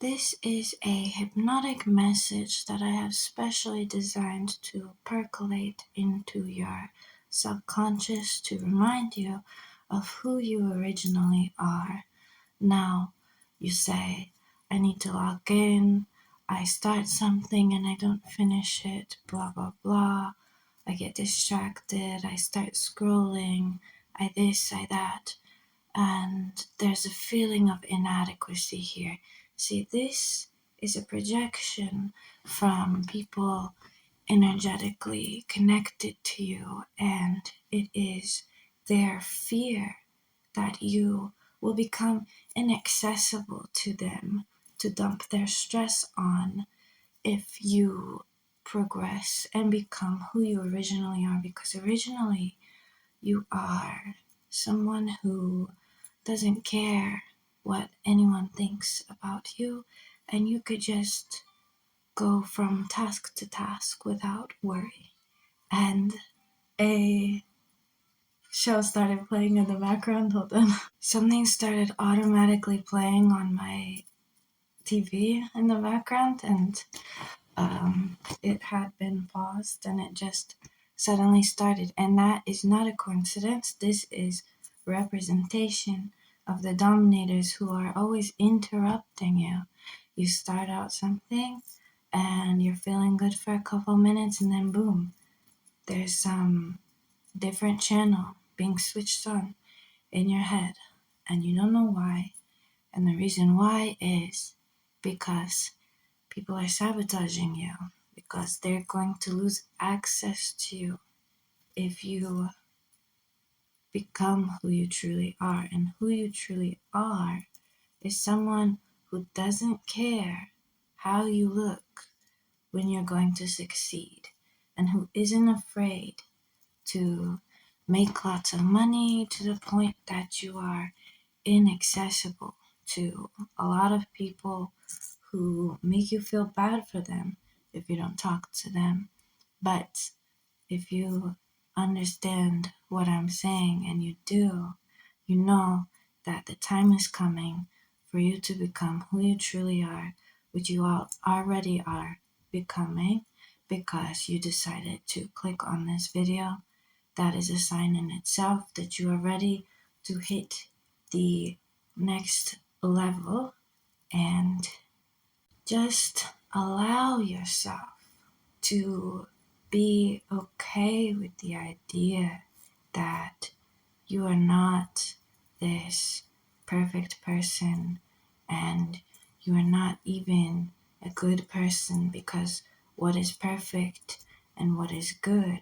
This is a hypnotic message that I have specially designed to percolate into your subconscious to remind you of who you originally are. Now, you say, I need to log in, I start something and I don't finish it, blah, blah, blah. I get distracted, I start scrolling, I this, I that. And there's a feeling of inadequacy here. See, this is a projection from people energetically connected to you, and it is their fear that you will become inaccessible to them to dump their stress on if you progress and become who you originally are, because originally you are someone who doesn't care what anyone thinks about you, and you could just go from task to task without worry. And a show started playing in the background. Hold on. Something started automatically playing on my TV in the background, and it had been paused and it just suddenly started. And that is not a coincidence. This is representation of the dominators who are always interrupting you. You start out something and you're feeling good for a couple minutes, and then boom, there's some different channel being switched on in your head, and you don't know why. And the reason why is because people are sabotaging you, because they're going to lose access to you if you become who you truly are. And who you truly are is someone who doesn't care how you look when you're going to succeed, and who isn't afraid to make lots of money to the point that you are inaccessible to a lot of people who make you feel bad for them if you don't talk to them. But if you understand what I'm saying, and you do, you know that the time is coming for you to become who you truly are, which you all already are becoming because you decided to click on this video. That is a sign in itself that you are ready to hit the next level, and just allow yourself to be okay with the idea that you are not this perfect person, and you are not even a good person, because what is perfect and what is good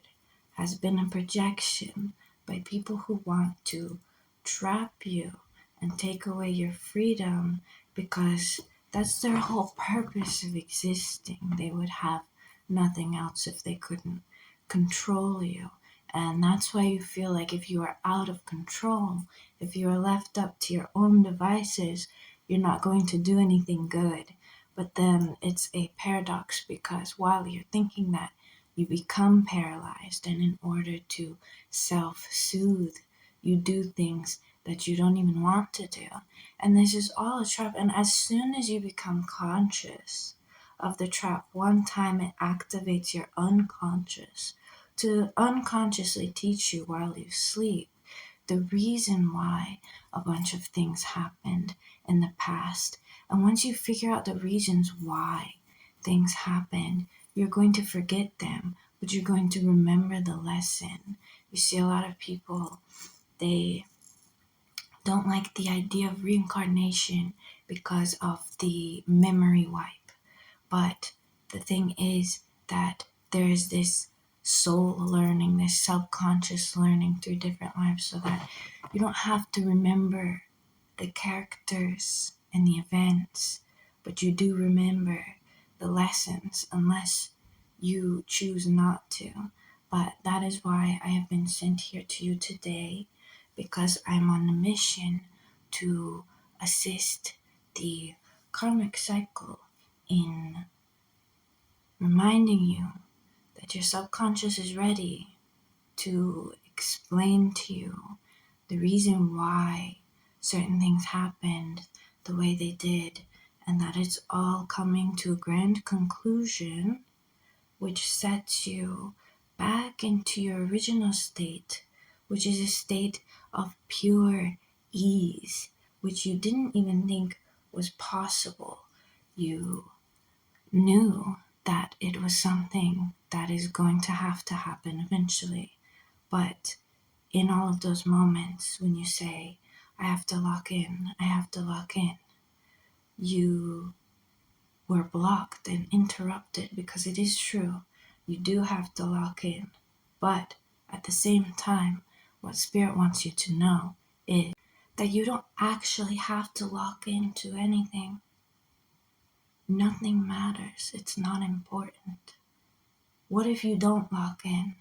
has been a projection by people who want to trap you and take away your freedom, because that's their whole purpose of existing. They would have nothing else if they couldn't control you. And that's why you feel like if you are out of control, if you are left up to your own devices, you're not going to do anything good. But then it's a paradox, because while you're thinking that, you become paralyzed, and in order to self soothe, you do things that you don't even want to do. And this is all a trap. And as soon as you become conscious of the trap, one time it activates your unconscious to unconsciously teach you while you sleep the reason why a bunch of things happened in the past. And once you figure out the reasons why things happened, you're going to forget them, but you're going to remember the lesson. You see, a lot of people, they don't like the idea of reincarnation because of the memory wipe. But the thing is that there is this soul learning, this subconscious learning through different lives, so that you don't have to remember the characters and the events, but you do remember the lessons unless you choose not to. But that is why I have been sent here to you today, because I'm on a mission to assist the karmic cycle in reminding you that your subconscious is ready to explain to you the reason why certain things happened the way they did, and that it's all coming to a grand conclusion, which sets you back into your original state, which is a state of pure ease, which you didn't even think was possible. You knew that it was something that is going to happen eventually. But in all of those moments when you say, I have to lock in, you were blocked and interrupted, because it is true, you do have to lock in. But at the same time, what Spirit wants you to know is that you don't actually have to lock into anything. Nothing matters. It's not important. What if you don't lock in?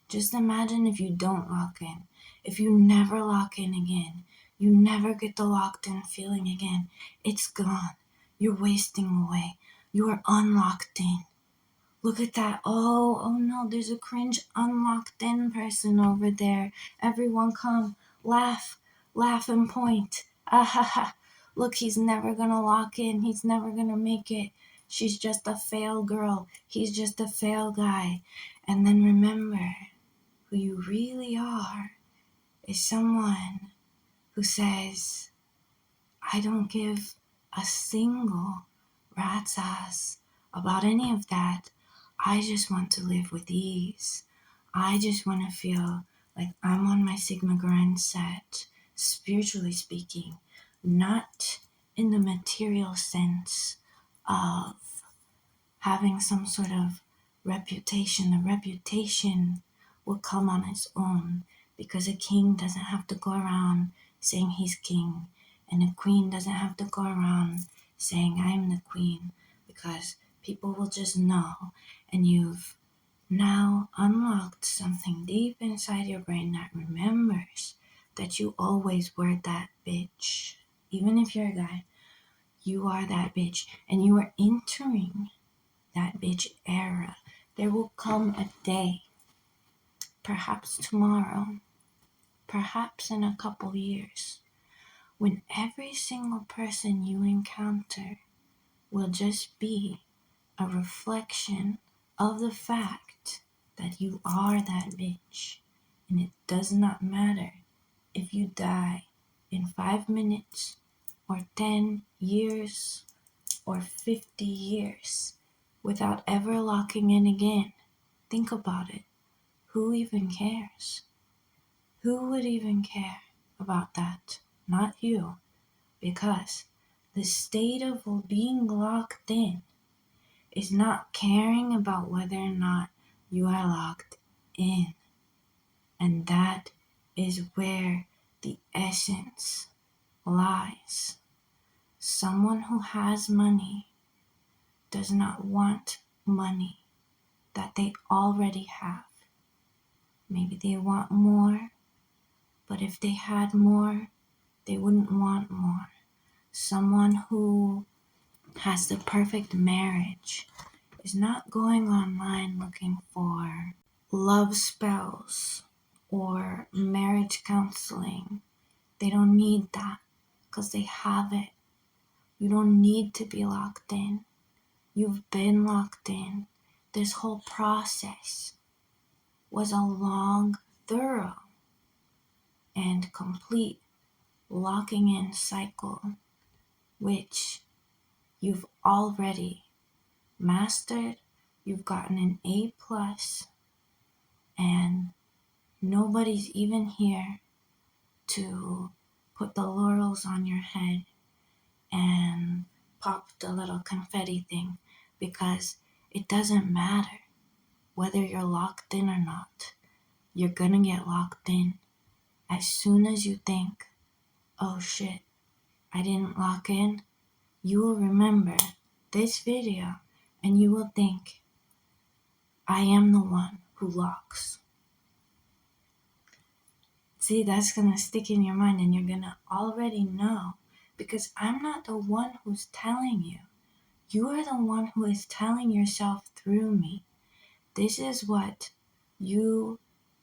Just imagine if you don't lock in. If you never lock in again, you never get the locked in feeling again. It's gone. You're wasting away. You are unlocked in. Look at that. Oh no, there's a cringe unlocked in person over there. Everyone come, laugh and point. Ah ha ha. Look, he's never gonna lock in. He's never gonna make it. She's just a fail girl. He's just a fail guy. And then remember, who you really are is someone who says, I don't give a single rat's ass about any of that. I just want to live with ease. I just want to feel like I'm on my Sigma grind set, spiritually speaking, not in the material sense of having some sort of reputation. The reputation will come on its own, because a king doesn't have to go around saying he's king, and a queen doesn't have to go around saying I'm the queen, because people will just know. And you've now unlocked something deep inside your brain that remembers that you always were that bitch. Even if you're a guy, you are that bitch, and you are entering that bitch era. There will come a day, perhaps tomorrow, perhaps in a couple years, when every single person you encounter will just be a reflection of the fact that you are that bitch. And it does not matter if you die in 5 minutes or 10 years or 50 years without ever locking in again. Think about it. Who even cares? Who would even care about that? Not you. Because the state of being locked in is not caring about whether or not you are locked in. And that is where the essence lies. Someone who has money does not want money that they already have. Maybe they want more, but if they had more, they wouldn't want more. Someone who has the perfect marriage is not going online looking for love spells or marriage counseling. They don't need that, because they have it. You don't need to be locked in. You've been locked in. This whole process was a long, thorough, and complete locking in cycle, which you've already mastered. You've gotten an A+, and nobody's even here to put the laurels on your head and pop the little confetti thing, because it doesn't matter whether you're locked in or not. You're gonna get locked in. As soon as you think, oh shit, I didn't lock in, you will remember this video and you will think, I am the one who locks. See, that's gonna stick in your mind, and you're gonna already know, because I'm not the one who's telling you. You are the one who is telling yourself through me. This is what you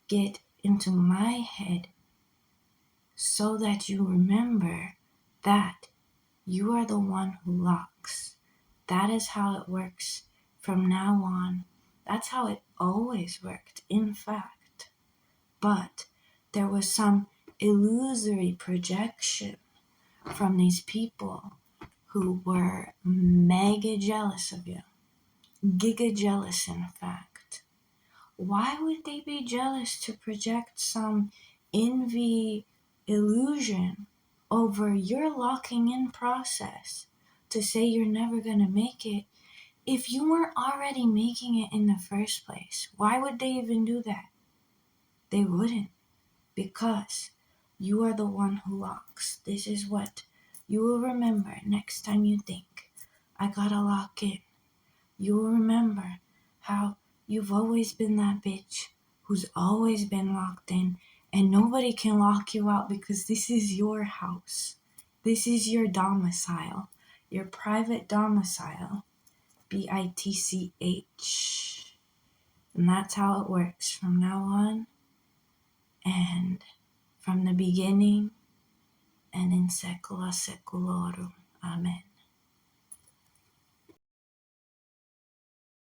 get into my head so that you remember that You are the one who locks. That is how it works from now on. That's how it always worked, in fact. But there was some illusory projection from these people who were mega jealous of you. Giga jealous, in fact. Why would they be jealous to project some envy illusion over your locking in process to say you're never going to make it if you weren't already making it in the first place? Why would they even do that? They wouldn't, because you are the one who locks. This is what you will remember next time you think, I gotta lock in. You will remember how you've always been that bitch who's always been locked in, and nobody can lock you out because this is your house. This is your domicile, your private domicile, BITCH. And that's how it works from now on, and from the beginning, and in secula seculorum. Amen.